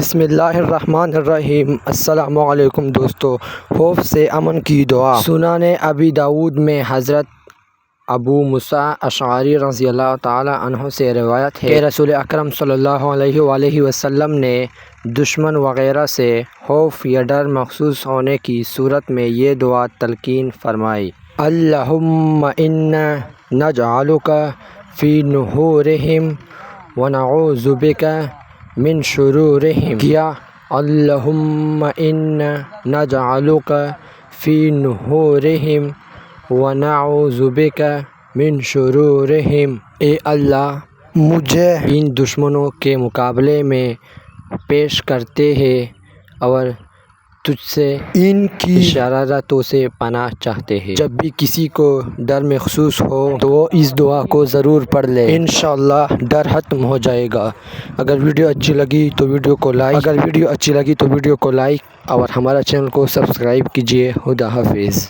بسم اللہ الرحمن الرحیم۔ السلام علیکم دوستو، خوف سے امن کی دعا۔ سنن ابی داؤد میں حضرت ابو موسیٰ اشعری رضی اللہ تعالیٰ عنہ سے روایت ہے کہ رسول اکرم صلی اللہ علیہ وآلہ وسلم نے دشمن وغیرہ سے خوف یا ڈر محسوس ہونے کی صورت میں یہ دعا تلقین فرمائی: اللہم انا نجعلک فی نحورہم ونعوذ بک من شرورہم۔ کیا اللہم انا نجعلک فی نحورہم ونعوذ بک من شرورہم۔ اے اللہ، مجھے ان دشمنوں کے مقابلے میں پیش کرتے ہیں اور تجھ سے ان کی شرارتوں سے پناہ چاہتے ہیں۔ جب بھی کسی کو ڈر محسوس ہو تو وہ اس دعا کو ضرور پڑھ لے، انشاءاللہ ڈر ختم ہو جائے گا۔ اگر ویڈیو اچھی لگی تو ویڈیو کو لائک اور ہمارا چینل کو سبسکرائب کیجیے۔ خدا حافظ۔